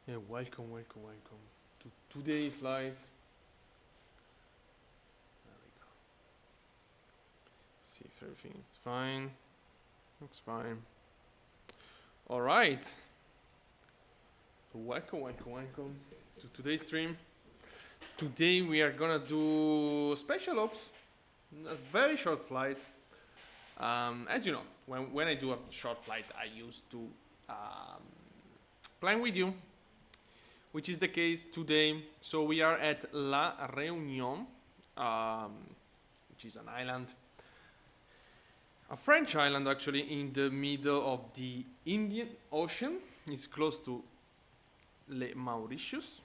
Yeah, welcome to today's flight. There we go. See if everything is fine. Looks fine. All right. So welcome to today's stream. Today we are gonna do special ops, a very short flight. As you know, when I do a short flight, I used to plan with you, which is the case today. So we are at La Réunion, which is an island, a French island actually, in the middle of the Indian Ocean. It's close to Le Mauritius.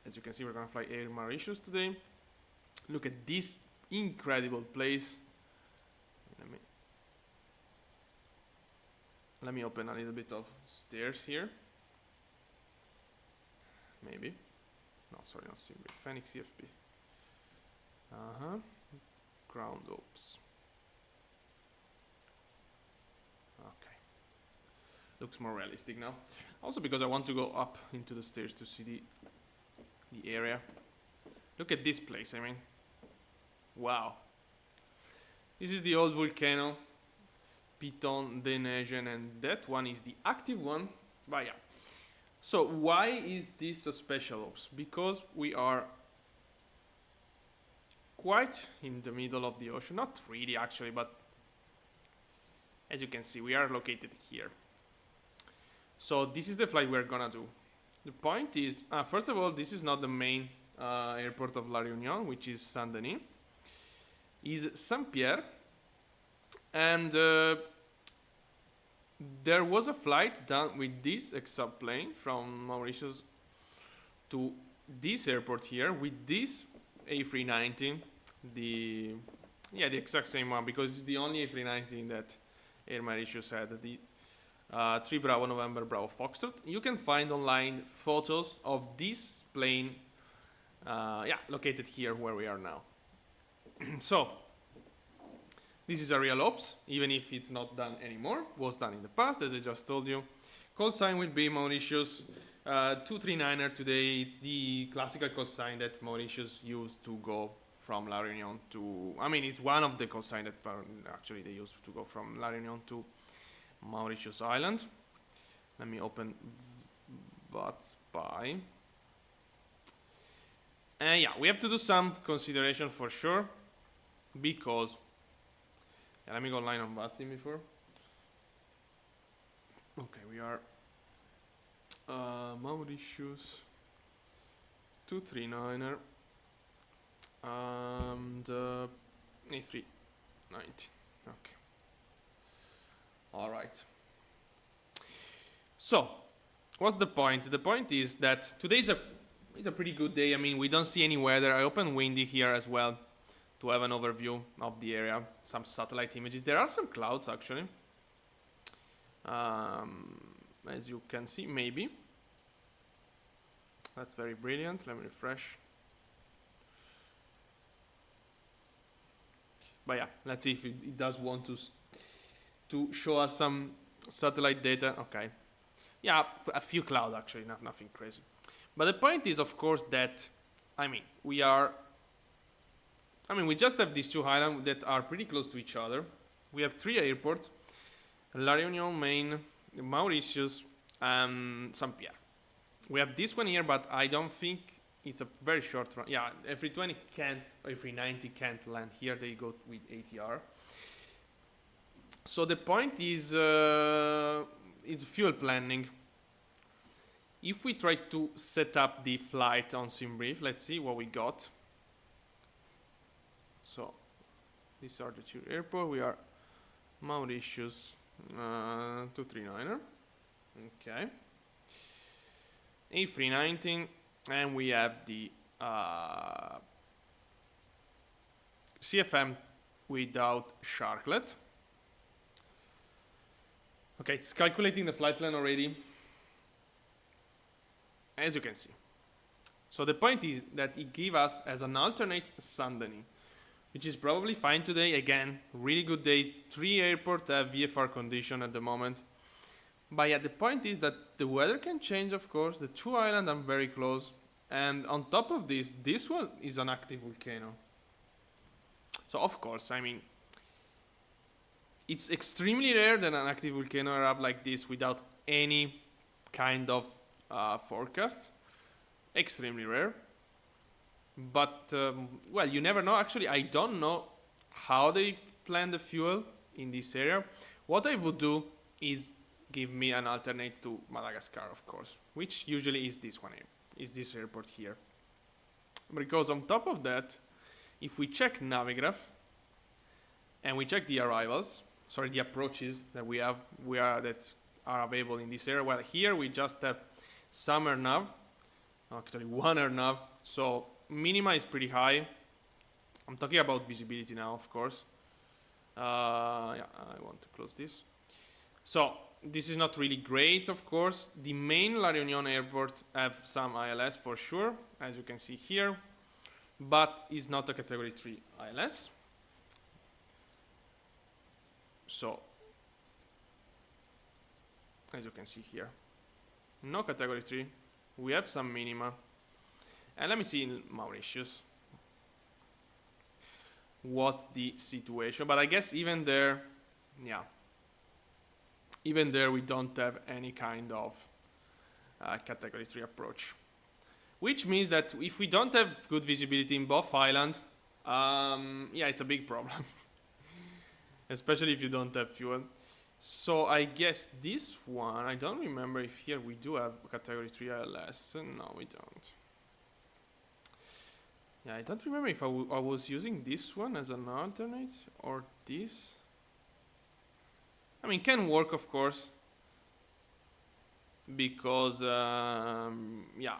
As you can see, we're gonna fly Air Mauritius today. Look at this incredible place. Let me open a little bit of stairs here. Maybe. No, sorry, not CFB. Fenix CFB. Ground ops. Okay. Looks more realistic now. Also because I want to go up into the stairs to see the area. Look at this place, I mean. Wow. This is the old volcano. Piton, Denesian, and that one is the active one. But yeah. So why is this a special ops? Because we are quite in the middle of the ocean. Not really actually, but as you can see, we are located here. So this is the flight we're gonna do. The point is, first of all, this is not the main airport of La Réunion, which is Saint-Denis. Is Saint-Pierre. And there was a flight done with this exoplane from Mauritius to this airport here with this A319, the exact same one, because it's the only A319 that Air Mauritius had, the 3 Bravo November Bravo Foxtrot. You can find online photos of this plane, located here where we are now. So this is a real ops, even if it's not done anymore. Was done in the past, as I just told you. Call sign will be Mauritius 239er today. It's the classical call sign that Mauritius used to go from La Réunion to... I mean, it's one of the call signs that actually they used to go from La Réunion to Mauritius Island. Let me open Vatsim. And yeah, we have to do some consideration for sure, because... let me go online on Vatsim before. Okay, we are Mauritius 239er and A319. Okay. All right. So, what's the point? The point is that today is a pretty good day. I mean, we don't see any weather. I opened windy here as well, to have an overview of the area, some satellite images. There are some clouds actually, as you can see, maybe. That's very brilliant. Let me refresh. But yeah, let's see if it does want to show us some satellite data. Okay, yeah, a few clouds actually, nothing crazy. But the point is, of course, that we just have these two islands that are pretty close to each other. We have 3 airports: La Réunion, Maine, Mauritius, and Saint-Pierre. We have this one here, but I don't think it's a very short run. Yeah, A320 can't, A390 can't land here. They go with ATR. So the point is, it's fuel planning. If we try to set up the flight on SimBrief, let's see what we got. So, these are the 2 airports. We are Mauritius 239er. Okay. A319. And we have the CFM without Sharklet. Okay, it's calculating the flight plan already, as you can see. So the point is that it gives us as an alternate Saint-Denis, which is probably fine today. Again, really good day. 3 airports have VFR condition at the moment. But yeah, the point is that the weather can change, of course. The two islands are very close. And on top of this one is an active volcano. So of course, I mean, it's extremely rare that an active volcano erupt like this without any kind of forecast. Extremely rare. But, well, you never know. Actually, I don't know how they plan the fuel in this area. What I would do is give me an alternate to Madagascar, of course, which usually is this one here, is this airport here. Because on top of that, if we check Navigraph and we check the arrivals, sorry, the approaches that we have, that are available in this area. Well, here we just have some AirNav, actually one AirNav, so minima is pretty high. I'm talking about visibility now, of course. Yeah, I want to close this. So this is not really great, of course. The main La Reunion airport have some ILS for sure, as you can see here, but is not a category 3 ILS. So, as you can see here, no category 3. We have some minima. And let me see in Mauritius what's the situation. But I guess even there, yeah, even there we don't have any kind of category 3 approach. Which means that if we don't have good visibility in both islands, yeah, it's a big problem. Especially if you don't have fuel. So I guess this one, I don't remember if here we do have category 3 ILS. No, we don't. Yeah, I don't remember if I was using this one as an alternate or this. I mean, can work, of course, because yeah,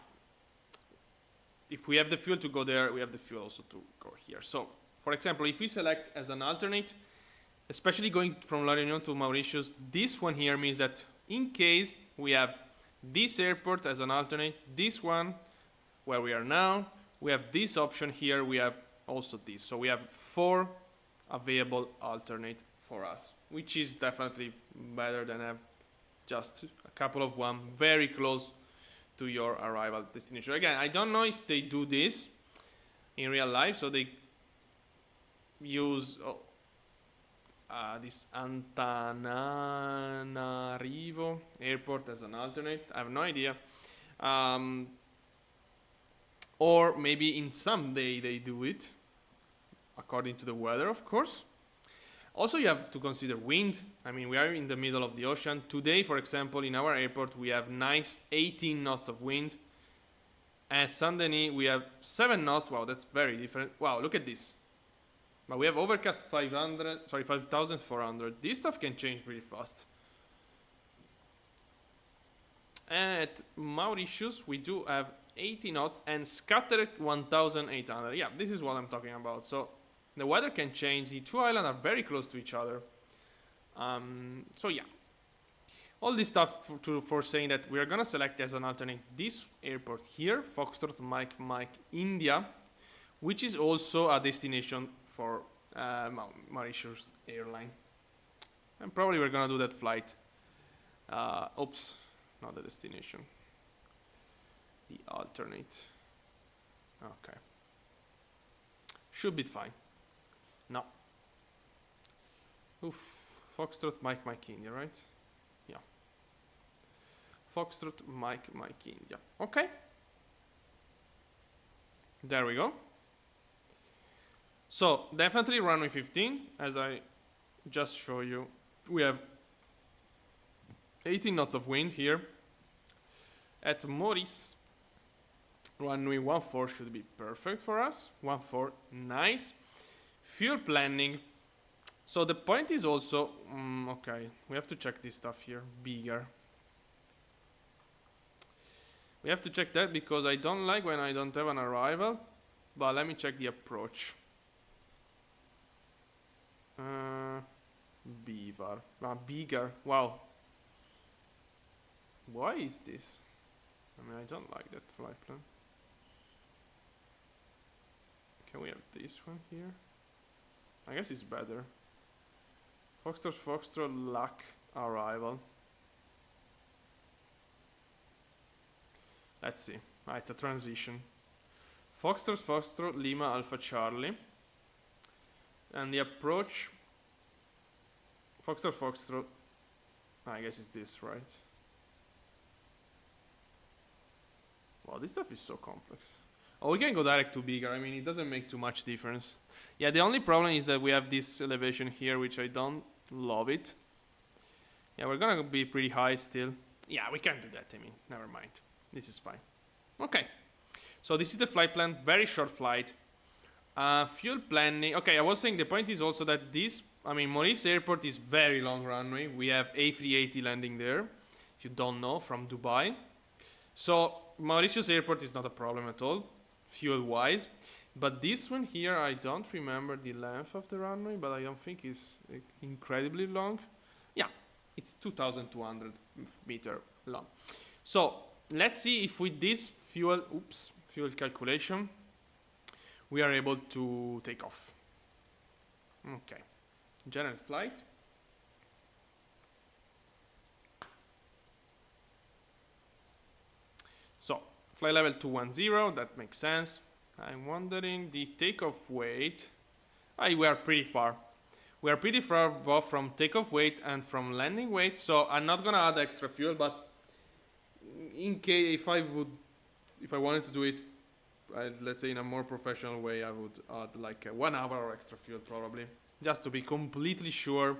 if we have the fuel to go there, we have the fuel also to go here. So, for example, if we select as an alternate, especially going from La Reunion to Mauritius, this one here means that in case we have this airport as an alternate, this one where we are now, we have this option here, we have also this. So we have 4 available alternate for us, which is definitely better than have just a couple of one very close to your arrival destination. Again, I don't know if they do this in real life, so they use this Antananarivo airport as an alternate. I have no idea. Or maybe in some day they do it, according to the weather, of course. Also, you have to consider wind. I mean, we are in the middle of the ocean. Today, for example, in our airport, we have nice 18 knots of wind. At Saint-Denis, we have 7 knots. Wow, that's very different. Wow, look at this. But we have overcast 5,400. This stuff can change pretty fast. At Mauritius, we do have 80 knots and scattered 1,800. Yeah, this is what I'm talking about. So the weather can change. The two islands are very close to each other. So yeah, all this stuff for saying that we are gonna select as an alternate this airport here, Foxtrot Mike Mike India, which is also a destination for Mauritius airline. And probably we're gonna do that flight. Oops, not the destination. The alternate. Okay. Should be fine. No. Oof. Foxtrot Mike Mike India, right? Yeah. Foxtrot Mike Mike India. Okay. There we go. So definitely runway 15, as I just show you. We have 18 knots of wind here. At Maurice, runway 14 should be perfect for us. 14, nice. Fuel planning. So the point is also, okay, we have to check this stuff here, bigger. We have to check that because I don't like when I don't have an arrival. But let me check the approach. Beaver. Bigger. Wow. Why is this? I mean, I don't like that flight plan. Can we have this one here? I guess it's better. Foxtrot Lack arrival. Let's see. Ah, it's a transition. Foxtrot, Foxtrot, Lima, Alpha, Charlie. And the approach... Foxtrot, Foxtrot. I guess it's this, right? Wow, this stuff is so complex. Oh, we can go direct to bigger. I mean, it doesn't make too much difference. Yeah, the only problem is that we have this elevation here, which I don't love it. Yeah, we're gonna be pretty high still. Yeah, we can do that, I mean, never mind. This is fine. Okay. So this is the flight plan, very short flight. Fuel planning. Okay, I was saying the point is also that this, I mean, Maurice Airport is very long runway. We have A380 landing there, if you don't know, from Dubai. So Mauritius Airport is not a problem at all, fuel-wise. But this one here, I don't remember the length of the runway, but I don't think it's incredibly long. Yeah, it's 2,200 meter long. So let's see if with this fuel calculation, we are able to take off. Okay, general flight. So, flight level 210, that makes sense. I'm wondering the takeoff weight. We are pretty far. We are pretty far both from takeoff weight and from landing weight, so I'm not gonna add extra fuel, but in case if I wanted to do it, let's say in a more professional way, I would add like 1 hour of extra fuel probably, just to be completely sure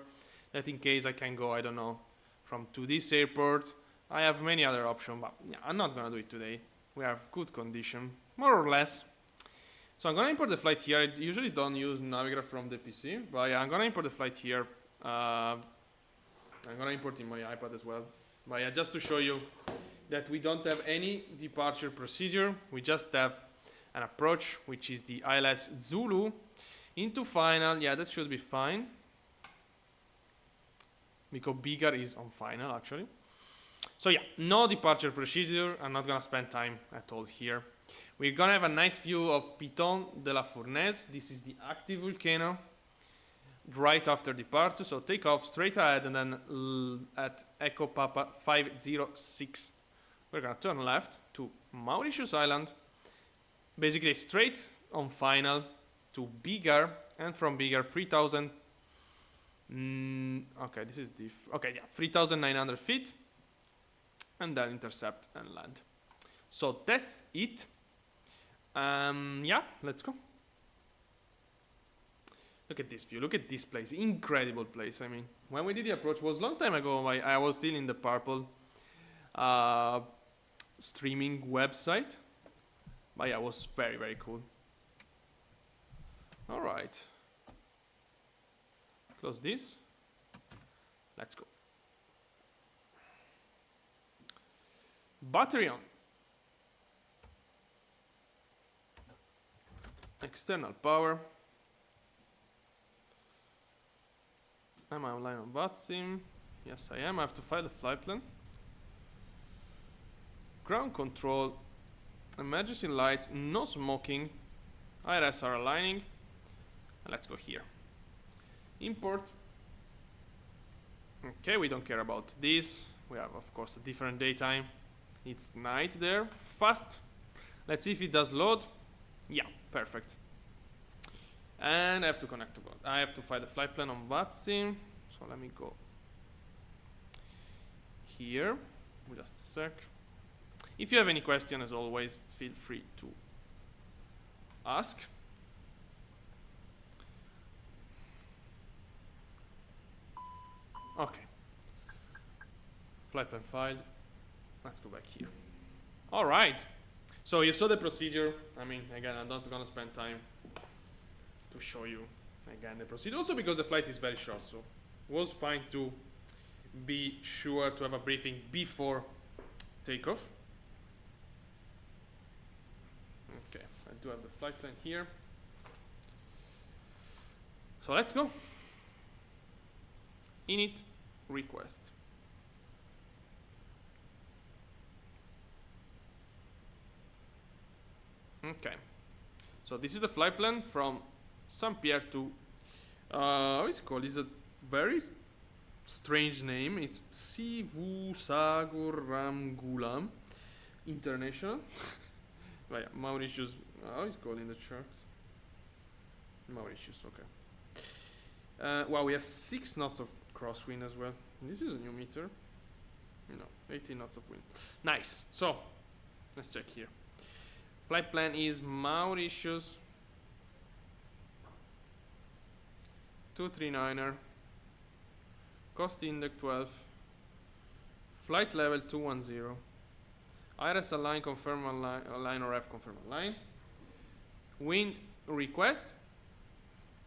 that in case I can go, I don't know, to this airport. I have many other options, but yeah, I'm not gonna do it today. We have good condition, more or less. So I'm gonna import the flight here. I usually don't use Navigraph from the PC, but yeah, I'm gonna import the flight here. I'm gonna import in my iPad as well. But yeah, just to show you that we don't have any departure procedure. We just have an approach, which is the ILS Zulu into final. Yeah, that should be fine, because bigger is on final actually. So yeah, no departure procedure. I'm not gonna spend time at all here. We're gonna have a nice view of Piton de la Fournaise. This is the active volcano right after departure. So take off straight ahead, and then at Echo Papa 506, we're gonna turn left to Mauritius Island. Basically straight on final to Biggar, and from Biggar 3,000. Okay, this is okay, yeah, 3,900 feet. And then intercept and land. So that's it. Yeah, let's go. Look at this view. Look at this place. Incredible place. I mean, when we did the approach was a long time ago. I was still in the Purple streaming website. But yeah, it was very, very cool. All right. Close this. Let's go. Battery on. External power. Am I online on Vatsim? Yes, I am. I have to file the flight plan. Ground control. Emergency lights. No smoking. IRS are aligning. Let's go here. Import. Okay, we don't care about this. We have, of course, a different daytime. It's night there. Fast. Let's see if it does load. Yeah, perfect. And I have to connect to God. I have to find the flight plan on Vatsim. So let me go here. Just a sec. If you have any question, as always, feel free to ask. Okay. Flight plan filed. Let's go back here. All right. So you saw the procedure. I mean, again, I'm not gonna spend time to show you again the procedure. Also because the flight is very short, so it was fine to be sure to have a briefing before takeoff. Okay, I do have the flight plan here. So let's go. Init request. Okay, so this is the flight plan from St. Pierre to, how is it called? It's a very strange name. It's Sivusaguramgulam. international. Right, Mauritius. How is called in the charts? Mauritius, okay. Wow, we have 6 knots of crosswind as well. This is a new meter. No, 18 knots of wind. Nice. So, let's check here. Flight plan is Mauritius 239er. Cost index 12. Flight level 210. IRS align, confirm align, or F confirm align. Wind request.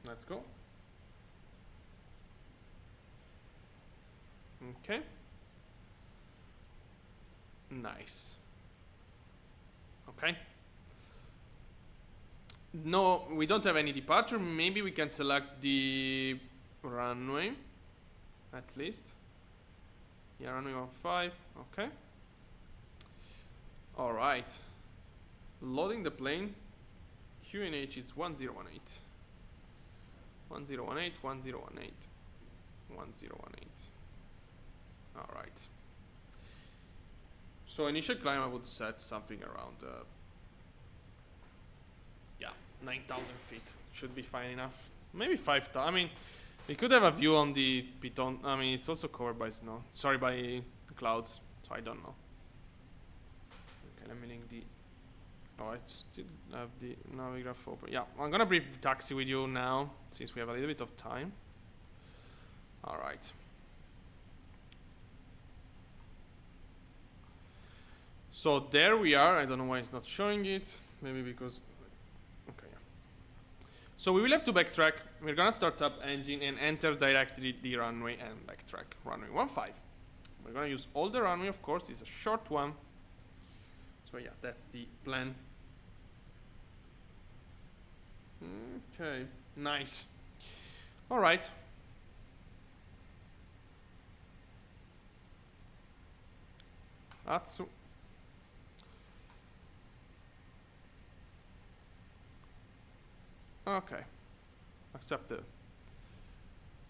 Let's go. Okay. Nice. Okay. No, we don't have any departure. Maybe we can select the runway. At least. Yeah, runway 15. Okay. Alright. Loading the plane. QNH is 1018. 1018, 1018. 1018. Alright. So initial climb I would set something around 9,000 feet. Should be fine enough. Maybe 5,000. I mean, we could have a view on the Piton. I mean, it's also covered by snow. Sorry, by clouds. So I don't know. Okay, let me link the... Oh, I still have the Navigraph open. Yeah, I'm gonna brief the taxi with you now, since we have a little bit of time. Alright. So there we are. I don't know why it's not showing it. Maybe because... Okay. So we will have to backtrack. We're gonna start up engine and enter directly the runway and backtrack. Runway 15. We're gonna use all the runway, of course. It's a short one. So yeah, that's the plan. Okay, nice. All right. Vatsim. Okay. Accept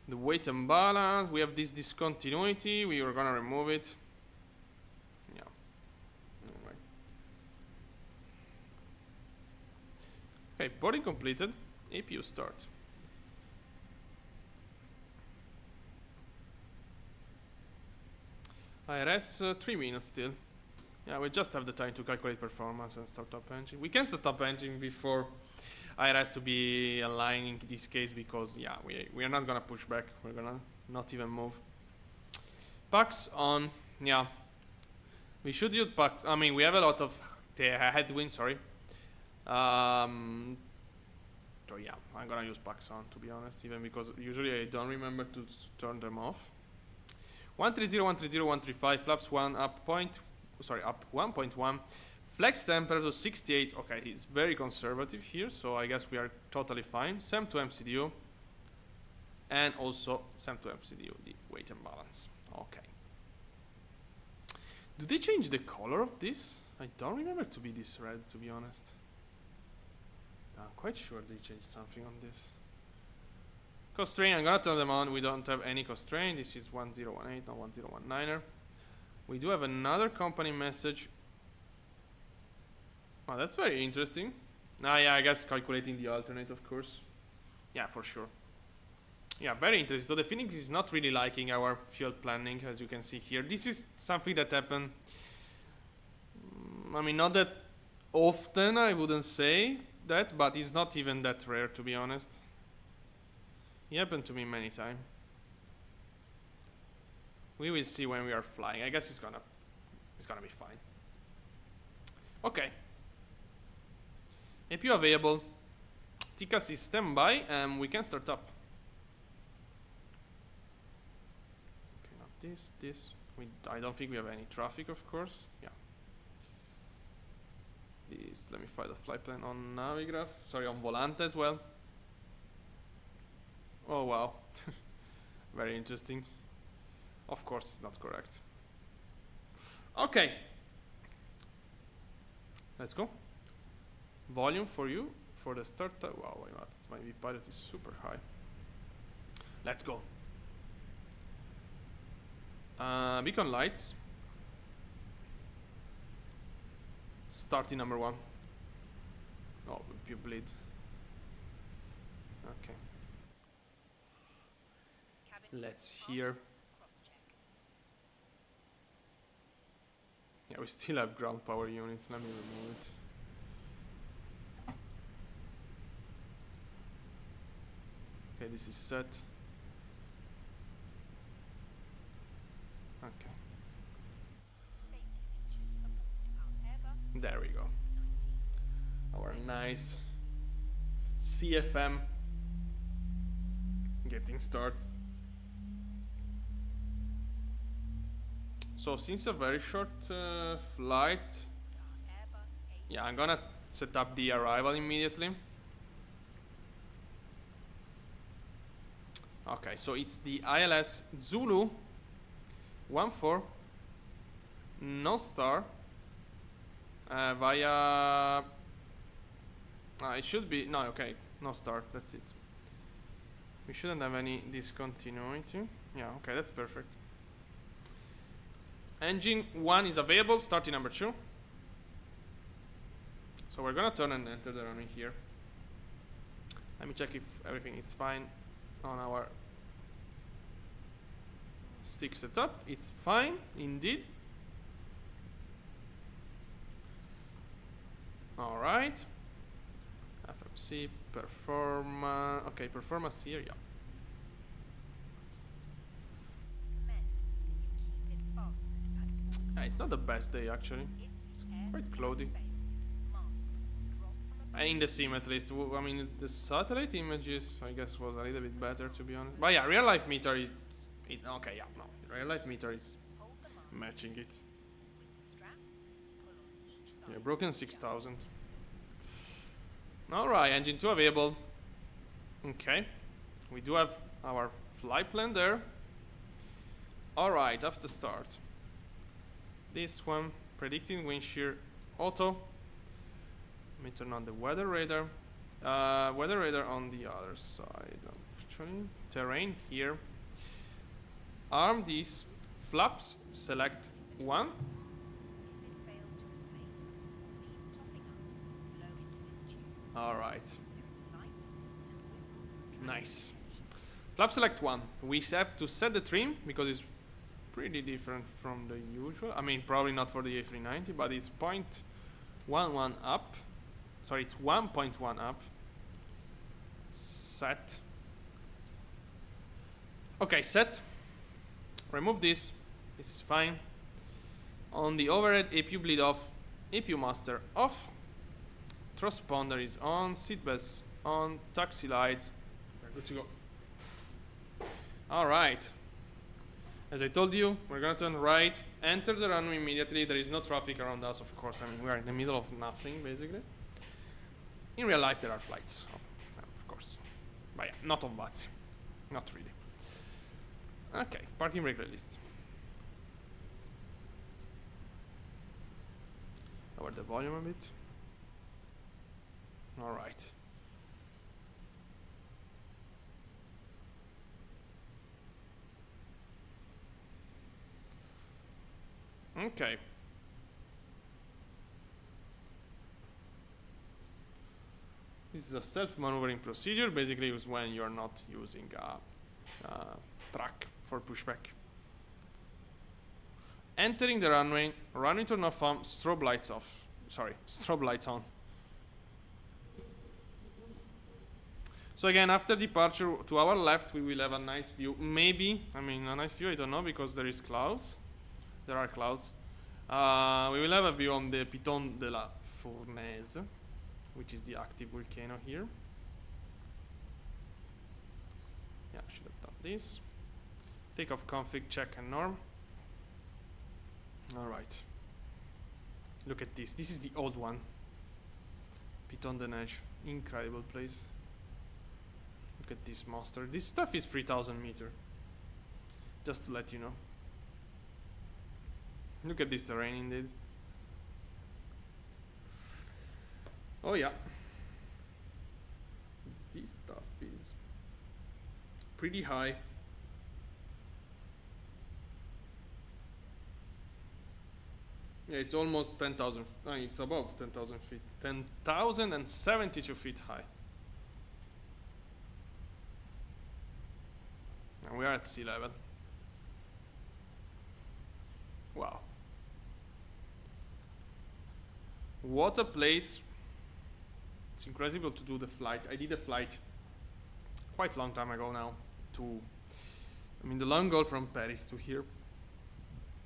the weight and balance. We have this discontinuity. We are gonna remove it. Yeah. All right. Okay, boarding completed. APU start. IRS 3 minutes still. Yeah, we just have the time to calculate performance and start up engine. We can start up engine before IRS to be aligning in this case because yeah, we are not gonna push back. We're gonna not even move. Packs on. Yeah, we should use packs. I mean, we have a lot of headwind. Sorry. So yeah, I'm gonna use packs on to be honest, even because usually I don't remember to turn them off. 130, 130, 135, flaps 1 up point. Sorry, up 1.1. Flex temperature to 68. Okay, he's very conservative here, so I guess we are totally fine. SEM to MCDU. And also SEM to MCDU, the weight and balance. Okay. Do they change the color of this? I don't remember to be this red, to be honest. I'm quite sure they changed something on this. Constraint, I'm gonna turn them on. We don't have any constraint. This is 1018, not 1019er. We do have another company message. Oh, that's very interesting. Ah, yeah, I guess calculating the alternate, of course. Yeah, for sure. Yeah, very interesting. So the Fenix is not really liking our fuel planning, as you can see here. This is something that happened. I mean, not that often, I wouldn't say that, but it's not even that rare, to be honest. It happened to me many times. We will see when we are flying. I guess it's gonna be fine. Okay. APU available. TCAS is standby, and we can start up. Okay, not this. I don't think we have any traffic, of course. Yeah. This. Let me find the flight plan on Navigraph. Sorry, on Volante as well. Oh wow. Very interesting. Of course, it's not correct. Okay. Let's go. Volume for you for the start. Wow, my pilot is super high. Let's go. Beacon lights. Starting number 1. Oh, you bleed. Okay. Let's hear. Yeah, we still have ground power units. Let me remove it. Okay, this is set. Okay. There we go. Our nice CFM getting started. So since a very short flight, yeah, I'm gonna set up the arrival immediately. Okay, so it's the ILS Zulu 14 no star via it should be no, okay, no star, that's it. We shouldn't have any discontinuity. Yeah, okay, that's perfect. Engine 1 is available, starting number 2. So we're gonna turn and enter the runway here. Let me check if everything is fine on our stick setup. It's fine, indeed. Alright. FMC, performance. Okay, performance here, yeah. It's not the best day actually. It's quite cloudy. In the sim at least. I mean, the satellite images I guess was a little bit better to be honest. But yeah, real life meter okay, yeah, no. Real life meter is matching it. Yeah, broken 6000. Alright, engine 2 available. Okay. We do have our flight plan there. Alright, after start. This one, predicting wind shear auto. Let me turn on the weather radar. Weather radar on the other side. Actually, terrain here. Arm these flaps. Select 1. All right. Nice. Flap select 1. We have to set the trim because it's pretty different from the usual. I mean, probably not for the A319, but it's 0.11 up. Sorry, it's 1.1 up. Set. Okay, set. Remove this. This is fine. On the overhead, APU bleed off. APU master off. Transponder is on. Seatbelts on. Taxi lights. We're good to go. Alright. As I told you, we're gonna turn right. Enter the runway immediately. There is no traffic around us, of course. I mean, we are in the middle of nothing, basically. In real life, there are flights, of course. But yeah, not on Vatsim. Not really. Okay, parking brake list. Lower the volume a bit. Alright. Okay. This is a self-maneuvering procedure. Basically, it's when you're not using a track for pushback. Entering the runway. Runway turn off on. Strobe lights off. Sorry, strobe lights on. So again, after departure, to our left, we will have a nice view. Maybe, I mean, a nice view, I don't know, because there is clouds. There are clouds. We will have a view on the Piton de la Fournaise, which is the active volcano here. Yeah, I should have done this. Takeoff config, check and norm. Alright. Look at this. This is the old one. Piton de Neige. Incredible place. Look at this monster. This stuff is 3000 meters. Just to let you know. Look at this terrain indeed. Oh yeah. This stuff is pretty high. Yeah, it's almost 10,000. It's above 10,000 feet. 10,072 feet high. And we are at sea level. Wow. What a place. It's incredible to do the flight. I did a flight quite a long time ago now the long haul from Paris to here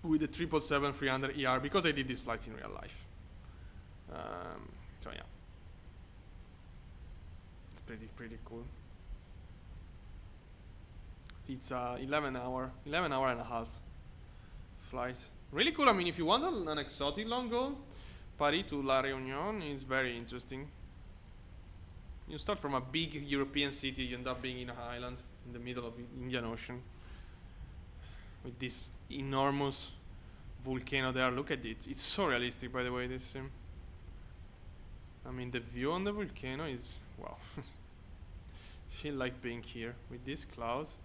with the 777-300ER because I did this flight in real life. So yeah, it's pretty cool. It's 11 hour and a half flight. Really cool. I mean, if you want an exotic long haul, Paris to La Réunion is very interesting. You start from a big European city, you end up being in an island in the middle of the Indian Ocean with this enormous volcano there. Look at it. It's so realistic, by the way, this sim. I mean, the view on the volcano is, wow. Feel like being here with these clouds.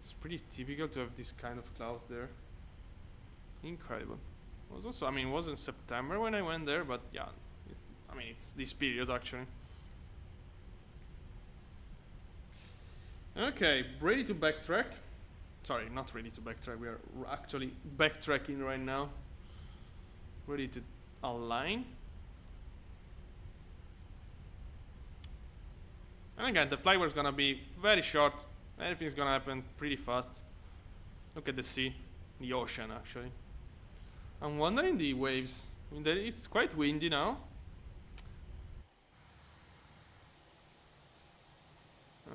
It's pretty typical to have this kind of clouds there. Incredible. It was also, it was in September when I went there, but yeah, it's this period actually. Okay, ready to backtrack. Sorry, not ready to backtrack. We are actually backtracking right now. Ready to align. And again, the flight was gonna be very short. Everything's gonna happen pretty fast. Look at the sea, the ocean actually. I'm wondering the waves. It's quite windy now.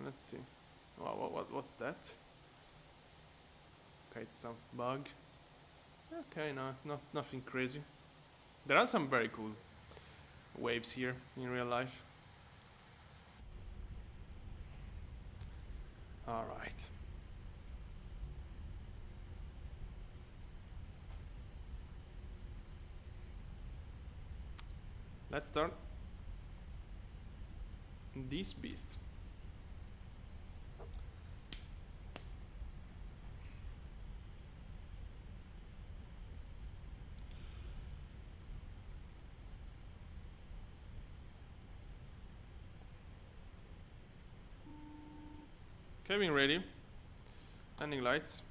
Let's see. Wow, what's that? Okay, it's some bug. Okay, no, nothing crazy. There are some very cool waves here in real life. All right. Let's start this beast. Cabin ready. Landing lights.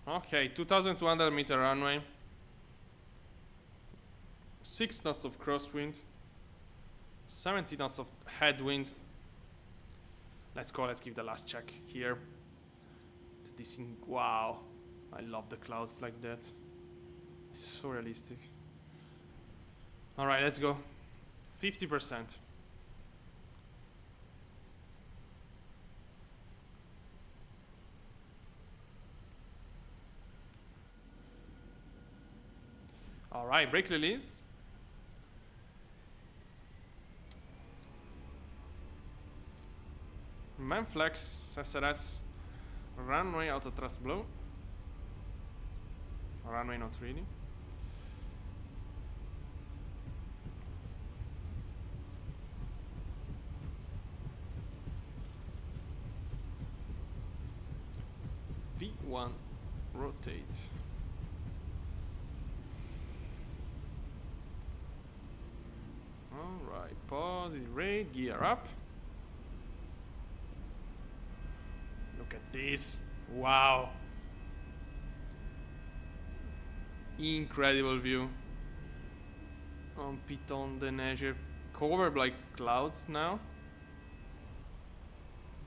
Okay, 2,200 meter runway. 6 knots of crosswind. 70 knots of headwind. Let's go, let's give the last check here. To this thing. Wow. I love the clouds like that. It's so realistic. Alright, let's go. 50%. Alright, brake release. Manflex, SRS, runway auto thrust blow. Runway not really. V1 rotate. Alright, positive rate, gear up. Look at this. Wow. Incredible view. On Piton de Neige. Covered by clouds now.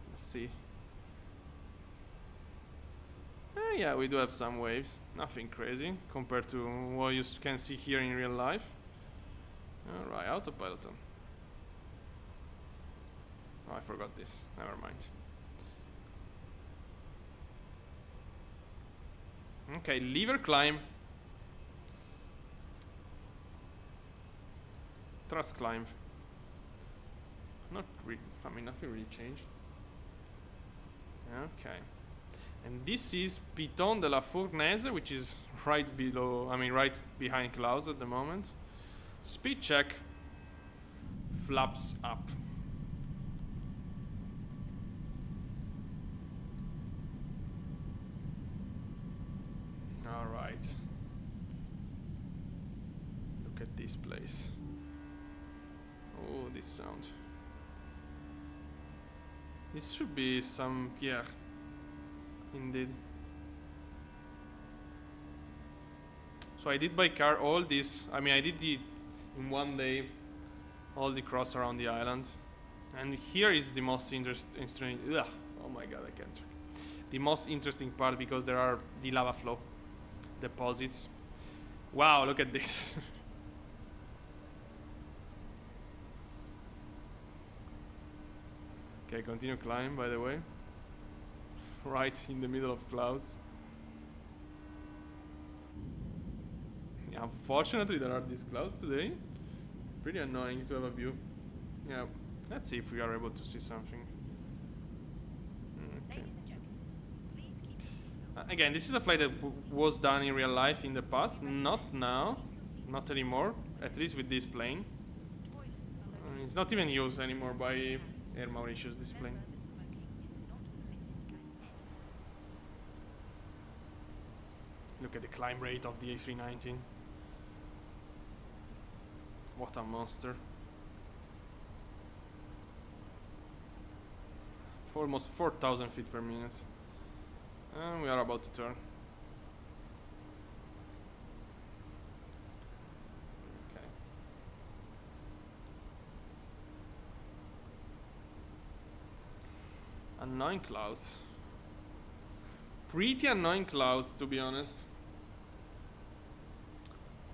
Let's see. Yeah, we do have some waves. Nothing crazy compared to what you can see here in real life. Alright, autopilot on. Oh, I forgot this. Never mind. Okay, lever climb. Thrust climb. Not really, nothing really changed. Okay. And this is Piton de la Fournaise, which is right below, right behind clouds at the moment. Speed check. Flaps up. All right. Look at this place. Oh, this sound. This should be some, yeah, indeed. So I did by car all this. I mean, I did the in one day all the cross around the island, and here is the most interesting. Oh my god, I can't. The most interesting part because there are the lava flow deposits. Wow, look at this. Okay, continue climb, by the way. Right in the middle of clouds. Yeah, unfortunately there are these clouds today. Pretty annoying to have a view. Yeah, let's see if we are able to see something. Okay. Again, this is a flight that was done in real life in the past. Not now. Not anymore. At least with this plane. It's not even used anymore by Air Mauritius, this plane. Look at the climb rate of the A319. What a monster. For almost 4,000 feet per minute. And we are about to turn. Okay. Annoying clouds. Pretty annoying clouds, to be honest.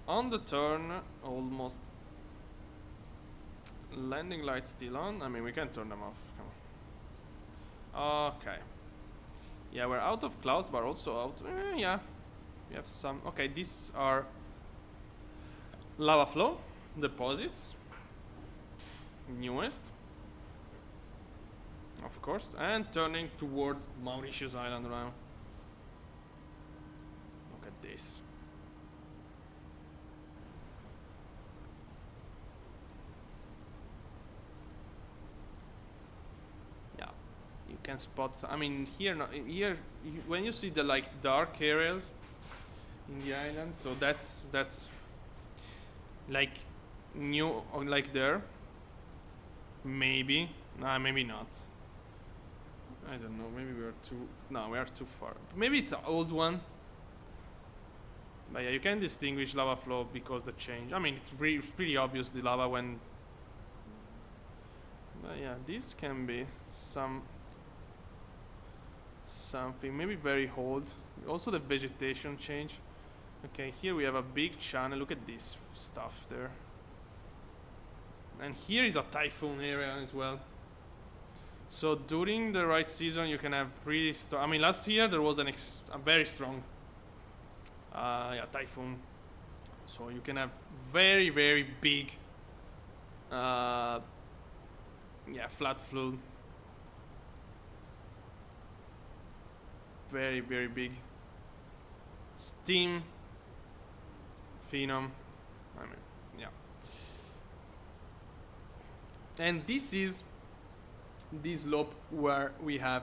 On the turn, almost. Landing lights still on. I mean, we can turn them off. Come on. Okay. Yeah, we're out of clouds, but also out. Yeah, we have some. Okay, these are lava flow deposits. Newest, of course, and turning toward Mauritius Island now. Look at this. Can spot. I mean, here, when you see the like dark areas in the island, so that's like new, or like there. Maybe, nah, maybe not. I don't know. Maybe we are too. No, we are too far. Maybe it's an old one. But yeah, you can distinguish lava flow because the change. I mean, it's pretty obvious the lava when. But yeah, this can be something maybe very old. Also the vegetation change. Okay, here we have a big channel. Look at this stuff there. And here is a typhoon area as well. So during the right season you can have pretty I mean, last year there was a very strong typhoon. So you can have very, very big flat flood. Very, very big steam phenom. I mean, yeah. And this is this slope where we have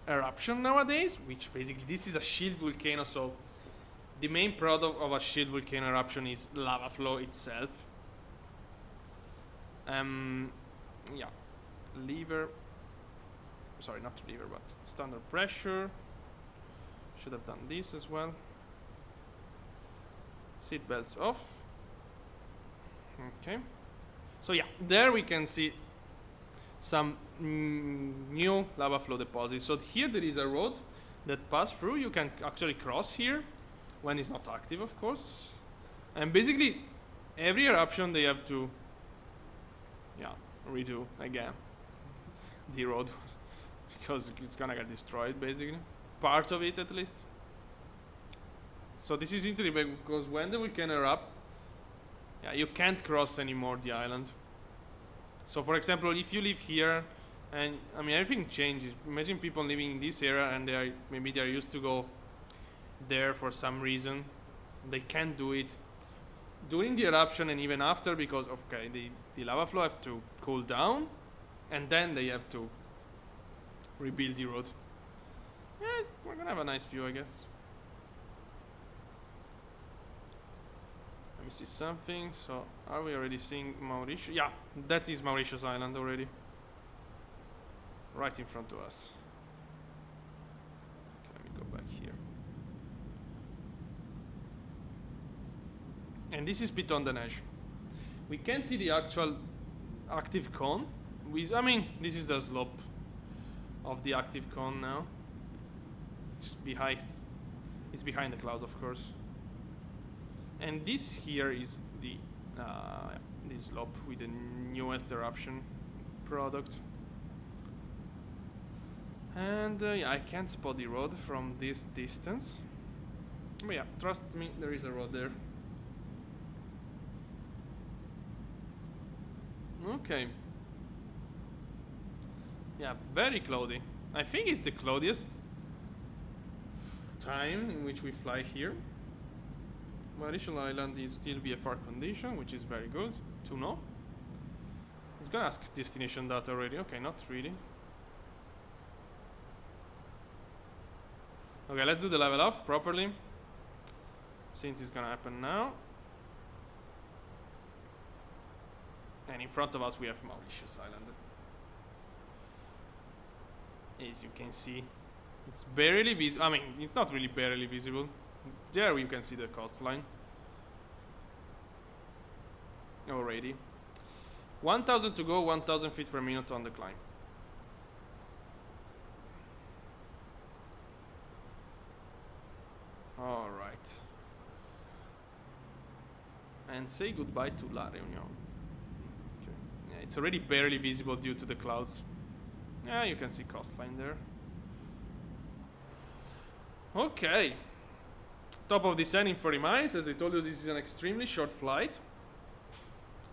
eruption nowadays, which basically this is a shield volcano. So the main product of a shield volcano eruption is lava flow itself. Lever. Sorry, not lever, but standard pressure. Should have done this as well. Seat belts off. Okay. So yeah, there we can see some new lava flow deposits. So here there is a road that passes through. You can actually cross here when it's not active, of course. And basically, every eruption they have to, redo again the road because it's gonna get destroyed, basically. Part of it, at least. So this is interesting because when the volcano erupts, you can't cross anymore the island. So for example, if you live here, and I mean everything changes. Imagine people living in this area and maybe they're used to go there for some reason. They can't do it during the eruption and even after because the lava flow have to cool down, and then they have to rebuild the road. Yeah, we're gonna have a nice view, I guess. Let me see something. So, are we already seeing Mauritius? Yeah, that is Mauritius Island already. Right in front of us. Okay, let me go back here. And this is Piton de Neige. We can't see the actual active cone. I mean, this is the slope of the active cone now. It's behind the clouds, of course. And this here is the slope with the newest eruption product. And yeah, I can't spot the road from this distance. But yeah, trust me, there is a road there. Okay. Yeah, very cloudy. I think it's the cloudiest time in which we fly here. Mauritius Island is still VFR condition, which is very good to know. It's gonna ask destination data already. Okay, not really. Okay, let's do the level off properly, since it's gonna happen now. And in front of us we have Mauritius Island. As you can see, it's barely visible. I mean, it's not really barely visible. There you can see the coastline already. 1000 to go, 1000 feet per minute on the climb. Alright. And say goodbye to La Reunion. Okay. Yeah, it's already barely visible due to the clouds. Yeah, you can see coastline there. Okay. Top of descent in 40 miles. As I told you, this is an extremely short flight.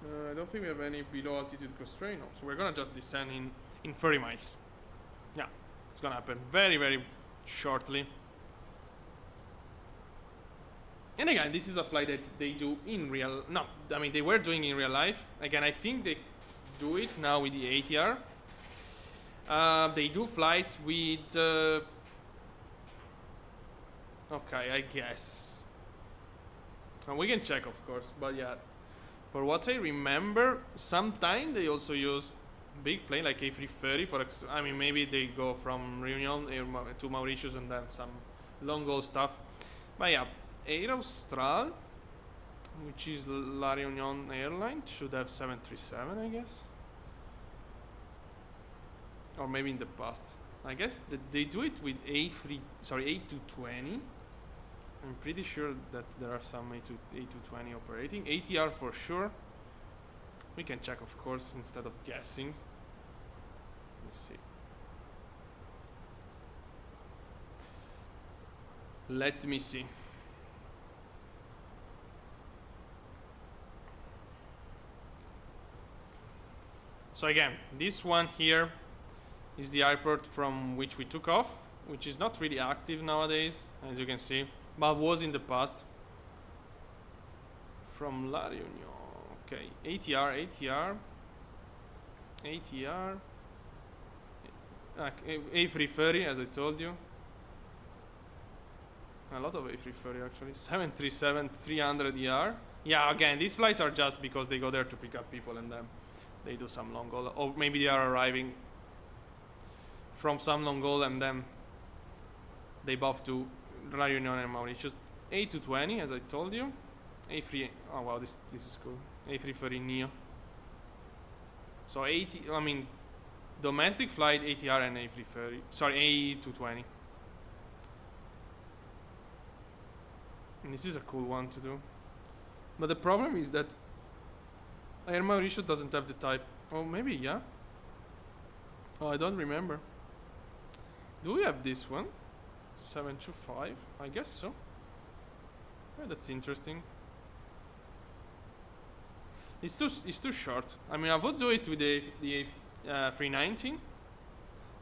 I don't think we have any below altitude constraint. No. So we're gonna just descend in 30 miles. Yeah, it's gonna happen very, very shortly. And again, this is a flight that they do in real... No, I mean, they were doing in real life. Again, I think they do it now with the ATR. They do flights with... okay, I guess. And we can check, of course. But yeah, for what I remember, sometime they also use big plane like A330. I mean, maybe they go from Reunion to Mauritius and then some long haul stuff. But yeah, Air Austral, which is La Reunion airline, should have 737, I guess. Or maybe in the past. I guess they do it with A220. I'm pretty sure that there are some A220 operating. ATR for sure. We can check, of course, instead of guessing. Let's see. Let me see. So again, this one here is the airport from which we took off, which is not really active nowadays, as you can see, but was in the past. From La Reunion. Okay, ATR. A330, as I told you. A lot of A330 actually. 737-300ER. Yeah, again, these flights are just because they go there to pick up people and then they do some long haul. Or maybe they are arriving from some long haul and then they both do La Reunion and Mauritius. A220, as I told you. A3. Oh wow, this is cool. A330 Neo. So domestic flight ATR and A330. Sorry, A220. And this is a cool one to do. But the problem is that Air Mauritius doesn't have the type. Oh, maybe, yeah. Oh, I don't remember. Do we have this one? 725? I guess so. Yeah, that's interesting. It's too short. I mean, I would do it with the A319,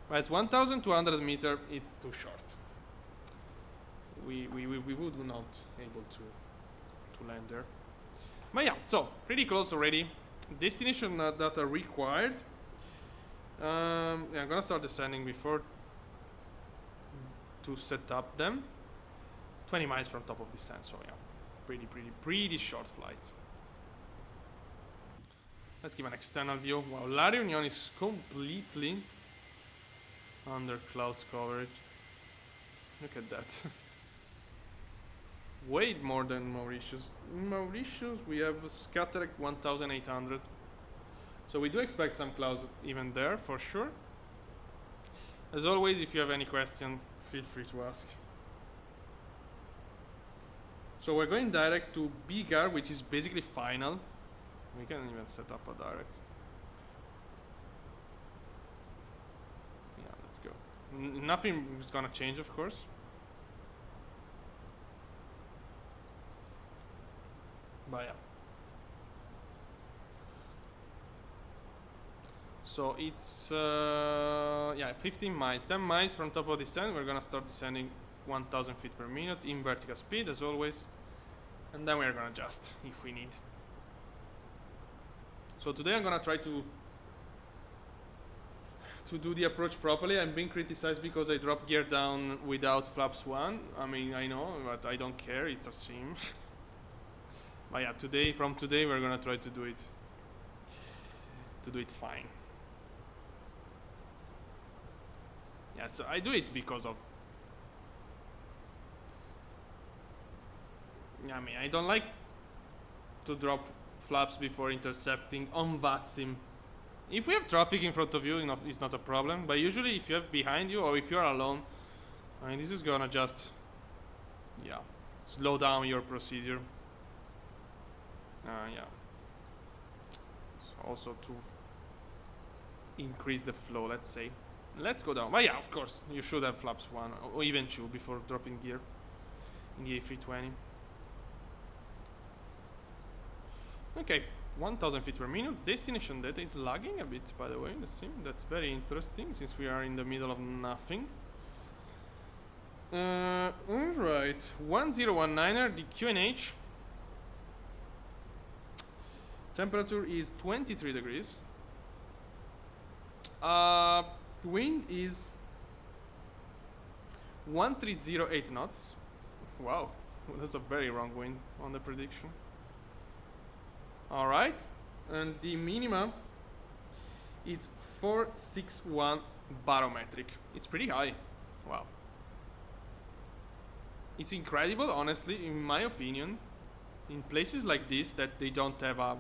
but at 1,200 meter, it's too short. We would not able to land there. But yeah, so pretty close already. Destination that are required. Yeah, I'm gonna start descending before to set up them. 20 miles from top of descent, so yeah. pretty short flight. Let's give an external view. Wow, La Reunion is completely under clouds coverage. Look at that. Way more than Mauritius. In Mauritius we have scattered 1800. So we do expect some clouds even there for sure. As always, if you have any question, feel free to ask. So we're going direct to Bigar, which is basically final. We can even set up a direct. Yeah, let's go. Nothing is gonna change, of course. But yeah. So it's 15 miles, 10 miles from top of descent. We're gonna start descending 1000 feet per minute in vertical speed as always, and then we're gonna adjust if we need. So today I'm gonna try to do the approach properly. I'm being criticized because I dropped gear down without flaps 1. I mean, I know, but I don't care, it's a sim. But yeah, from today we're gonna try to do it fine. Yeah, so I do it because of, I mean, I don't like to drop flaps before intercepting on Vatsim. If we have traffic in front of you, it's not a problem, but usually if you have behind you or if you're alone, I mean, this is gonna just, yeah, slow down your procedure. Yeah. So also to increase the flow, let's say. Let's go down. But yeah, of course, you should have flaps 1 or even 2 before dropping gear in the A320. Okay, 1000 feet per minute. Destination data is lagging a bit, by the way, the sim. That's very interesting since we are in the middle of nothing. Alright, 1019er, the QNH. Temperature is 23 degrees. Wind is 1308 knots. Wow, that's a very wrong wind on the prediction. Alright, and the minima is 461 barometric. It's pretty high. Wow. It's incredible, honestly, in my opinion, in places like this that they don't have a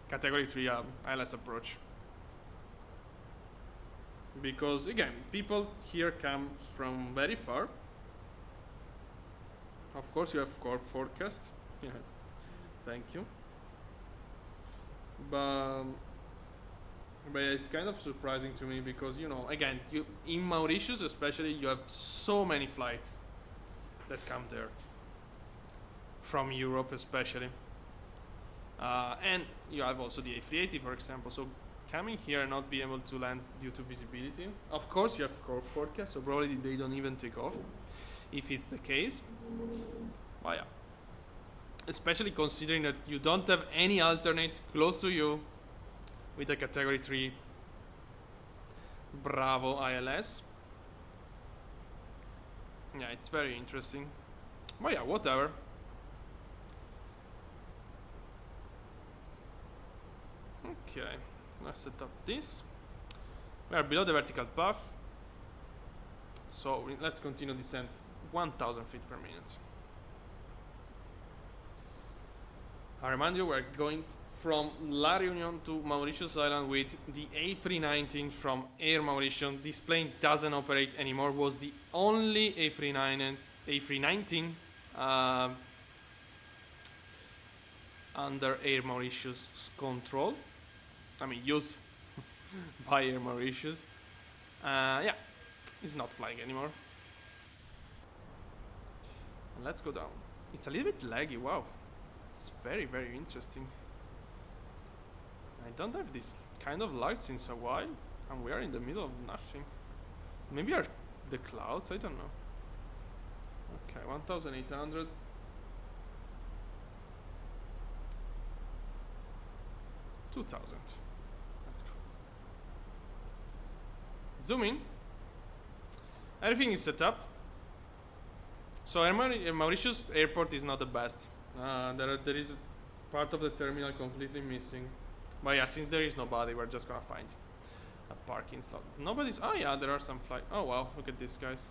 category 3 ILS approach. Because again, people here come from very far. Of course you have core forecast. Yeah. Thank you. But it's kind of surprising to me because, you know, again, in Mauritius especially, you have so many flights that come there from Europe especially, and you have also the A380, for example. So coming here and not be able to land due to visibility. Of course you have core forecast, so probably they don't even take off if it's the case. But yeah, especially considering that you don't have any alternate close to you with a category 3 Bravo ILS. Yeah, it's very interesting. But yeah, whatever. Okay, let's set up this. We are below the vertical path, so let's continue descent 1000 feet per minute. I remind you, we're going from La Reunion to Mauritius Island with the A319 from Air Mauritius. This plane doesn't operate anymore. Was the only A319 under Air Mauritius control. I mean, used by Air Mauritius. Yeah, it's not flying anymore. And let's go down. It's a little bit laggy. Wow, it's very, very interesting. I don't have this kind of lag since a while, and we are in the middle of nothing. Maybe are the clouds, I don't know. Okay, 1800. Let's go. Zoom in. Everything is set up. So Mauritius airport is not the best There is part of the terminal completely missing. But yeah, since there is nobody, we're just gonna find a parking slot. Nobody's. Oh yeah, there are some flight. Oh wow, look at this, guys.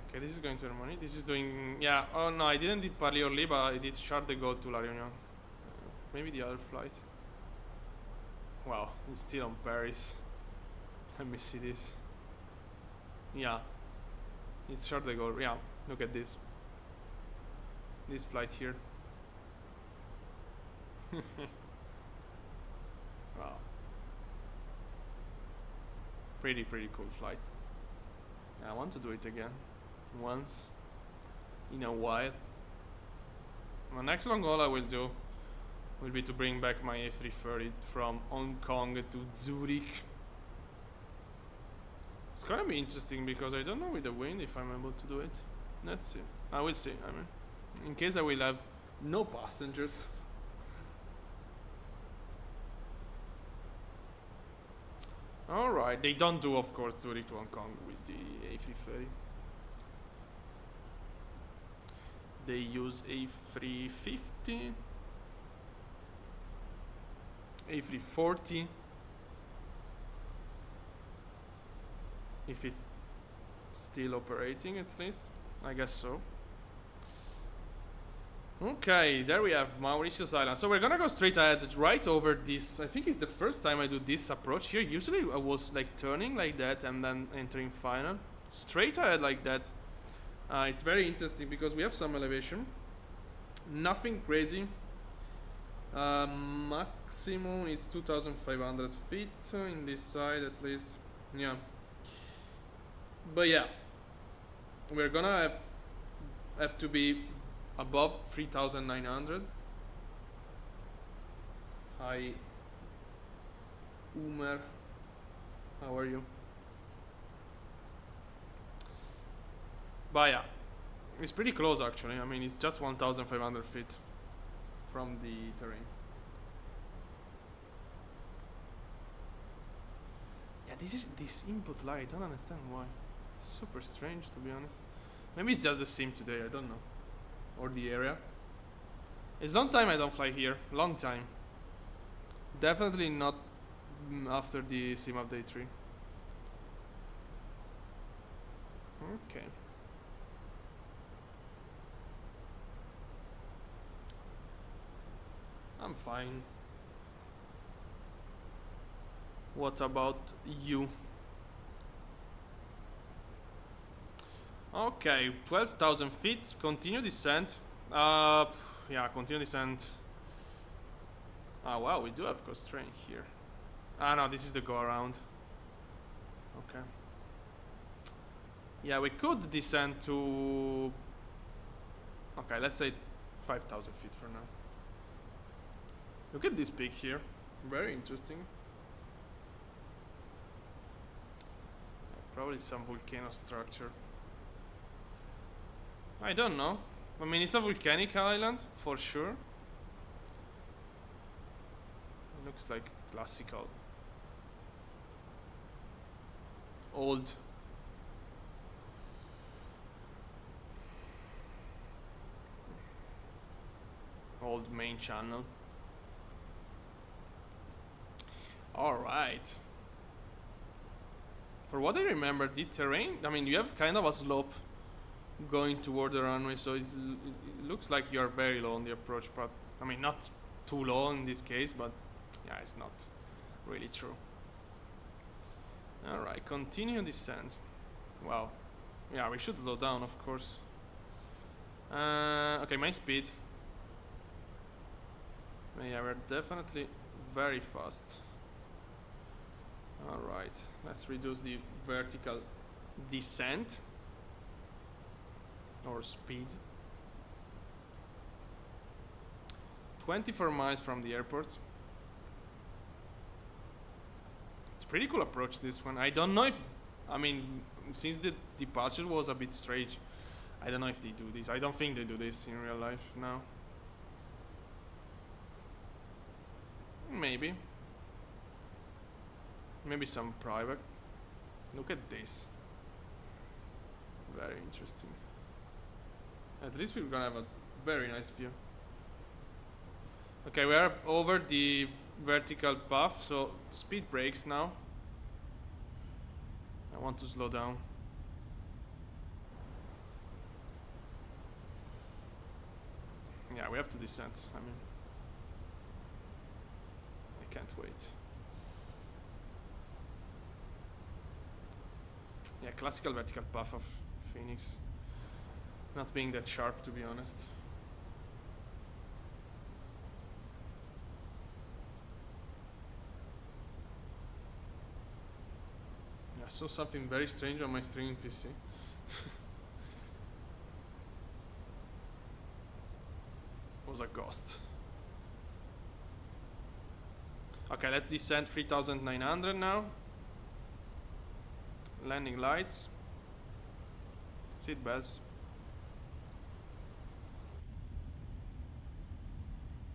Okay, this is going to Germany. This is doing. Yeah. Oh no, I didn't did Paris-Orly, but I did Charles de Gaulle to La Réunion. Maybe the other flight. Wow, it's still on Paris. Let me see this. Yeah, it's Charles de Gaulle. Yeah, look at this. This flight here. Wow. Pretty cool flight. I want to do it again. Once. In a while. My next long haul I will do will be to bring back my A330 from Hong Kong to Zurich. It's gonna be interesting because I don't know with the wind if I'm able to do it. Let's see. I will see. I mean, in case I will have no passengers. Alright, they don't do, of course, Zurich to Hong Kong with the A330. They use A350, A340, if it's still operating at least, I guess so. Okay, there we have Mauritius Island. So we're gonna go straight ahead, right over this. I think it's the first time I do this approach here. Usually I was like turning like that and then entering final. Straight ahead like that. It's very interesting because we have some elevation. Nothing crazy. Maximum is 2,500 feet in this side at least. Yeah. But yeah, we're gonna have to be above 3,900. Hi, Umer. How are you? But yeah, it's pretty close actually. I mean, it's just 1,500 feet from the terrain. Yeah, this input lag, I don't understand why. It's super strange to be honest. Maybe it's just the sim today, I don't know. Or the area. It's long time I don't fly here. Long time. Definitely not after the sim update 3. Okay. I'm fine. What about you? Okay, 12,000 feet. Continue descent. Yeah, continue descent. Ah, wow, we do have constraint here. Ah, no, this is the go around. Okay. Yeah, we could descend to. Okay, let's say 5,000 feet for now. Look at this peak here. Very interesting. Probably some volcano structure. I don't know. I mean, it's a volcanic island, for sure. It looks like classical. Old. Old main channel. Alright. For what I remember, the terrain, I mean, you have kind of a slope going toward the runway, so it looks like you're very low on the approach, but I mean, not too low in this case, but yeah, it's not really true. Alright, continue descent. Wow. Yeah, we should slow down, of course. Okay, my speed. Yeah, we're definitely very fast. Alright, let's reduce the vertical descent or speed. 24 miles from the airport. It's a pretty cool approach, this one. I don't know if, I mean, since the departure was a bit strange, I don't know if they do this. I don't think they do this in real life now. Maybe. Maybe some private. Look at this. Very interesting. At least we're gonna have a very nice view. Okay, we are over the vertical path, so speed brakes now. I want to slow down. Yeah, we have to descend. I mean, I can't wait. Yeah, classical vertical path of Phoenix. Not being that sharp, to be honest. Yeah, I saw something very strange on my streaming PC. It was a ghost. Okay, let's descend 3,900 now. Landing lights. Seat belts.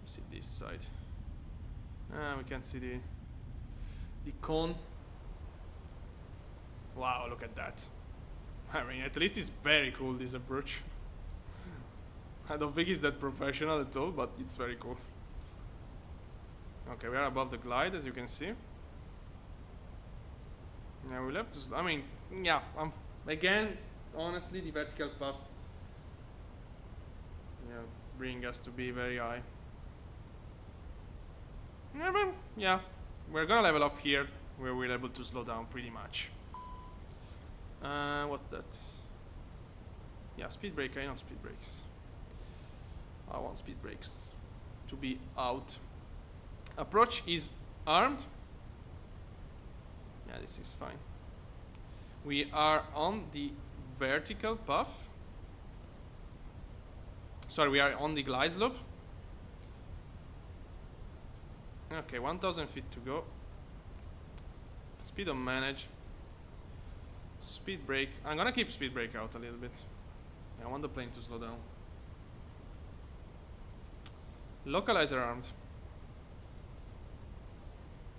See this side. We can't see the cone. Wow, look at that. I mean, at least it's very cool, this approach. I don't think it's that professional at all, but it's very cool. Okay, we are above the glide, as you can see. Yeah, we'll have to... I mean, yeah, again, honestly, the vertical path, yeah, bring us to be very high. Yeah, but, yeah, we're gonna level off here, where we're able to slow down pretty much. What's that? Yeah, speed brake. I know speed brakes. I want speed brakes to be out. Approach is armed. Yeah, this is fine. We are on the vertical path. Sorry, we are on the glide slope. Okay, 1,000 feet to go. Speed on manage. Speed brake. I'm gonna keep speed brake out a little bit. I want the plane to slow down. Localizer armed.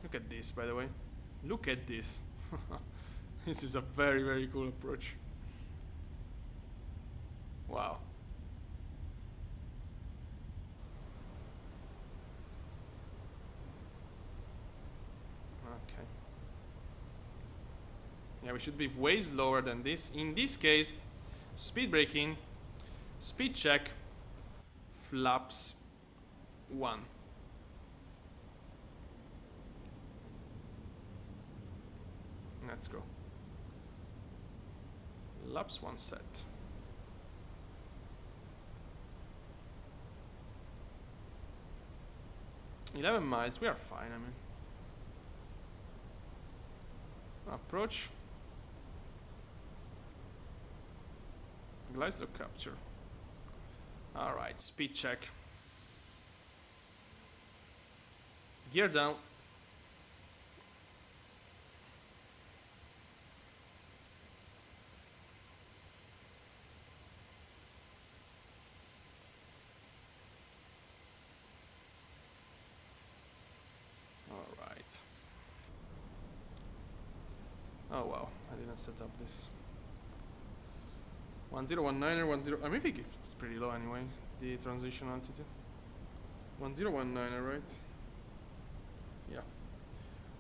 Look at this, by the way. Look at this. This is a very, very cool approach. Wow. Okay. Yeah, we should be way slower than this. In this case, speed braking, speed check, flaps 1. Let's go. Laps 1 set. $11 miles, we are fine, I mean. Approach. Glide slope capture. Alright, speed check. Gear down. Alright. Oh wow, I didn't set up this. 1019er, 10. I mean, I think it's pretty low anyway, the transition altitude. 1019er, right? Yeah.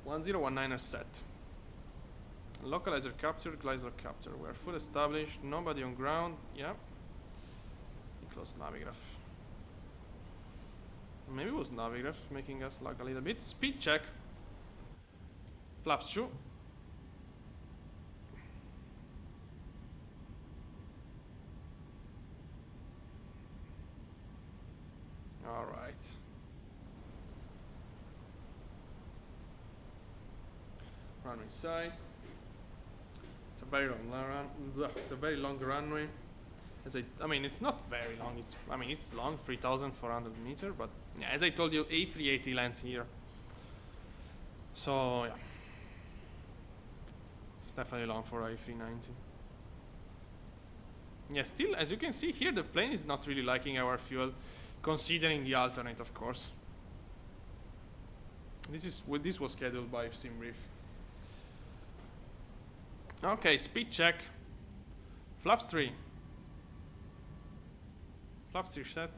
1019er set. Localizer captured, glider capture. We are full established, nobody on ground. Yeah. We closed Navigraph. Maybe it was Navigraph making us lag a little bit. Speed check. Flaps 2. Alright. Runway side. It's a very long run. It's a very long runway. I mean, it's not very long. It's long, 3,400 meters. But yeah, as I told you, A380 lands here. So yeah, it's definitely long for A319. Yeah, still, as you can see here, the plane is not really liking our fuel, considering the alternate, of course. This was scheduled by SimRiff. Okay, speed check. Flaps 3. Flaps reset.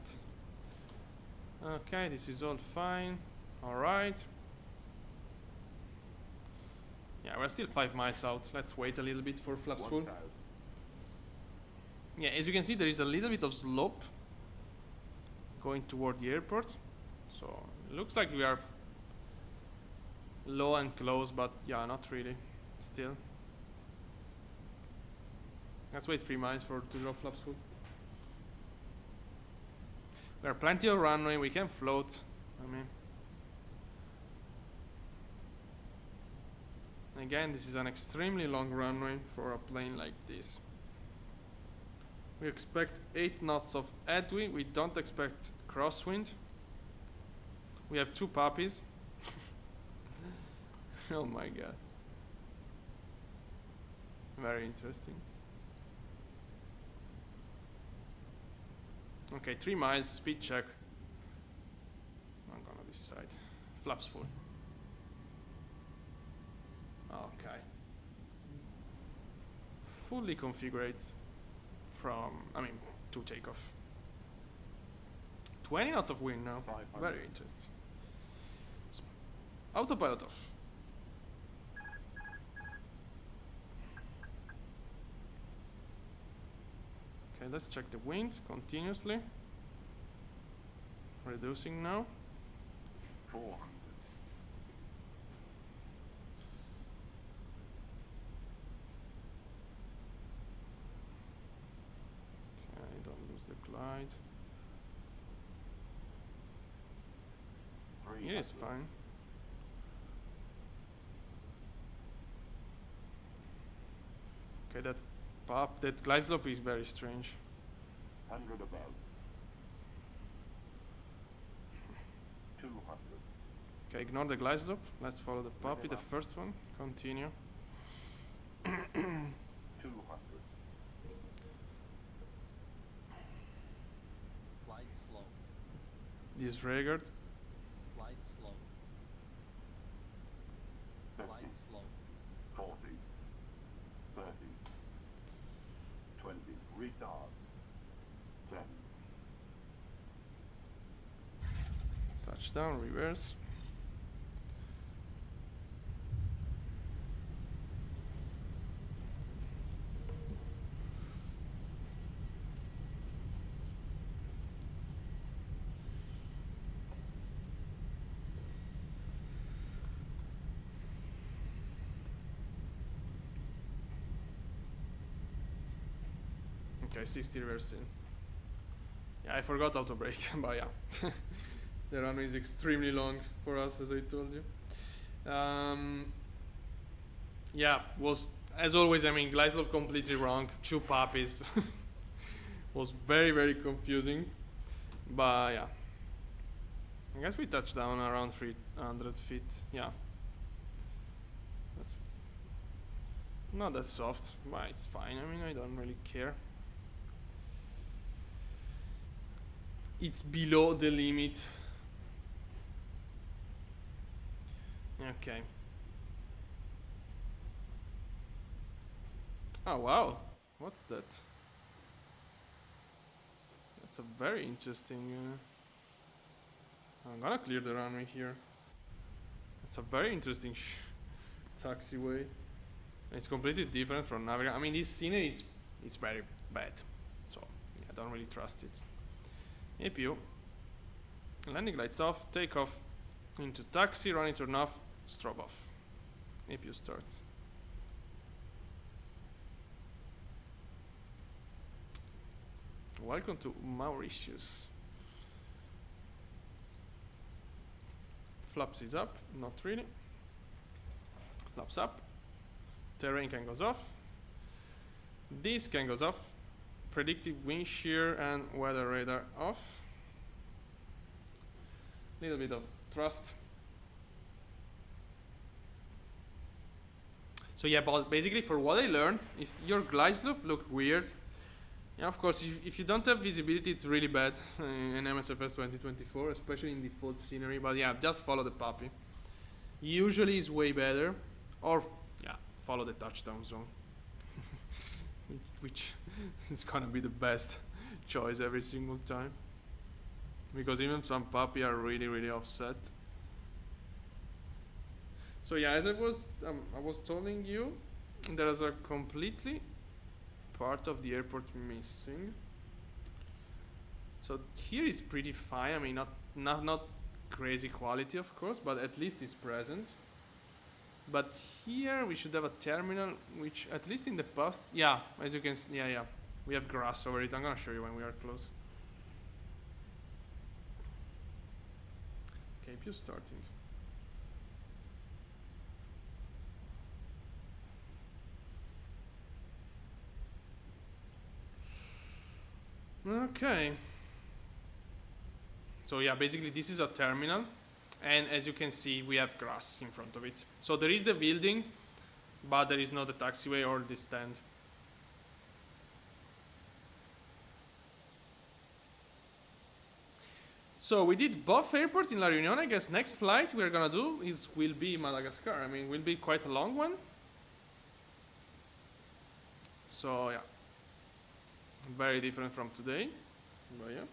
Okay, this is all fine. Alright. Yeah, we're still 5 miles out. Let's wait a little bit for flaps full. Yeah, as you can see, there is a little bit of slope going toward the airport. So, it looks like we are low and close, but yeah, not really. Still. Let's wait 3 miles to drop flaps full. There are plenty of runway, we can float. I mean, again, this is an extremely long runway for a plane like this. We expect 8 knots of headwind. We don't expect crosswind. We have 2 puppies. Oh my god. Very interesting. Okay, 3 miles, speed check. I'm gonna this side. Flaps full. Okay. Fully configured from, to take off. 20 knots of wind now. Very interesting. Autopilot off. Okay, let's check the wind continuously. Reducing now. 400. Okay, don't lose the glide. It is fine. Okay, that glide slope is very strange. 100 above. 200. Okay, ignore the glide slope. Let's follow the puppy, the first one. Continue. 200. Flight slow. Disregard. Flight slow. Flight 50. slow. 40. 30. 20. Retard. 10. Touchdown, reverse. Okay, 60 reverse in. Yeah, I forgot auto brake, but yeah. The runway is extremely long for us, as I told you. Yeah, was, as always, glide slope completely wrong. 2 puppies. Was very, very confusing. But yeah. I guess we touched down around 300 feet. Yeah. That's not that soft, but it's fine. I don't really care. It's below the limit. Okay. Oh wow, what's that? That's a very interesting. I'm gonna clear the runway here. It's a very interesting taxiway. It's completely different from Navigator. This scenery it's very bad, so yeah, I don't really trust it. APU. Landing lights off. Take off into taxi. Running turn off. Strobe off. APU starts. Welcome to Mauritius. Flaps is up. Not really. Flaps up. Terrain can goes off. This can goes off. Predictive wind shear and weather radar off. Little bit of thrust. So yeah, but basically for what I learned, if your glide slope look weird, yeah, of course, if you don't have visibility, it's really bad in MSFS 2024, especially in default scenery. But yeah, just follow the puppy. Usually is way better, or yeah, follow the touchdown zone, which is gonna be the best choice every single time. Because even some puppy are really offset. So yeah, as I was telling you, there is a completely part of the airport missing. So here is pretty fine. I mean, not crazy quality, of course, but at least it's present. But here we should have a terminal, which at least in the past, yeah, as you can see, yeah, we have grass over it. I'm gonna show you when we are close. KPU starting. Okay. So yeah, basically this is a terminal, and as you can see, we have grass in front of it. So there is the building, but there is not the taxiway or the stand. So we did both airports in La Reunion. I guess next flight we're gonna do will be Madagascar. I mean, will be quite a long one. So yeah, very different from today, but yeah.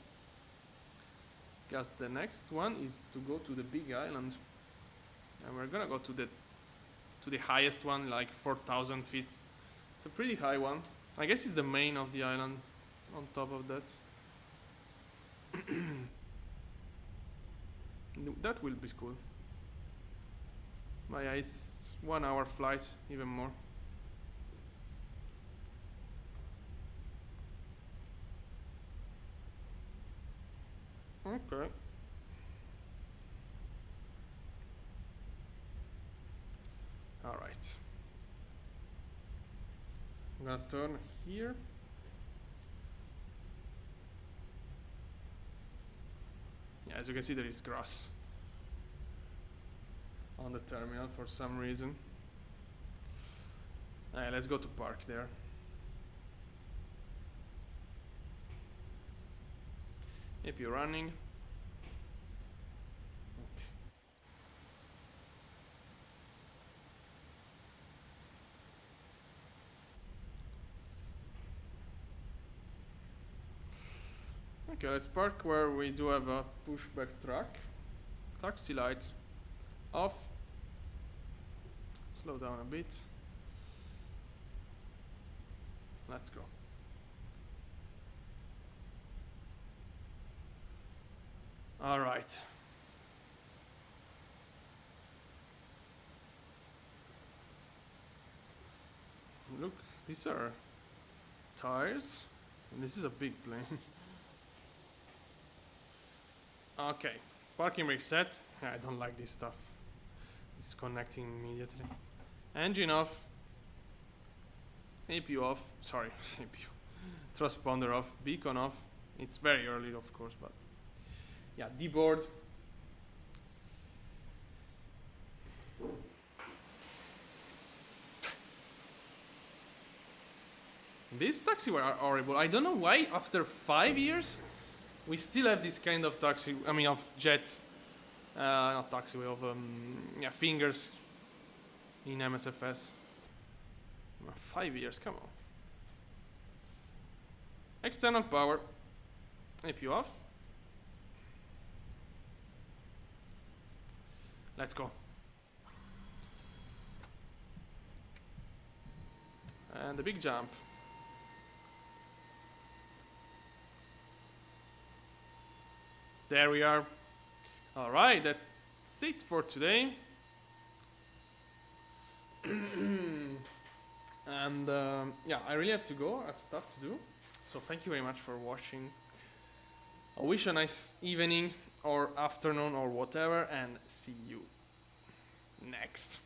Guess the next one is to go to the big island, and we're gonna go to the highest one, like 4,000 feet. It's a pretty high one. I guess it's the main of the island. On top of that, that will be cool. But yeah, it's 1 hour flight, even more. Okay. All right. I'm gonna turn here. Yeah, as you can see, there is grass on the terminal for some reason. Let's go to park there. If you're running. Okay, let's park where we do have a pushback truck. Taxi lights off. Slow down a bit. Let's go. All right. Look, these are tires, and this is a big plane. Okay, parking brake set. I don't like this stuff. It's connecting immediately. Engine off. APU off. Sorry, APU. Transponder off. Beacon off. It's very early, of course, but yeah, deboard. These taxis are horrible. I don't know why after 5 years we still have this kind of taxi. I mean, of jet, not taxiway, of yeah, fingers in MSFS. 5 years, come on. External power. APU off. Let's go. And the big jump. There we are. All right, that's it for today. And yeah, I really have to go. I have stuff to do. So thank you very much for watching. I wish you a nice evening or afternoon or whatever, and see you next.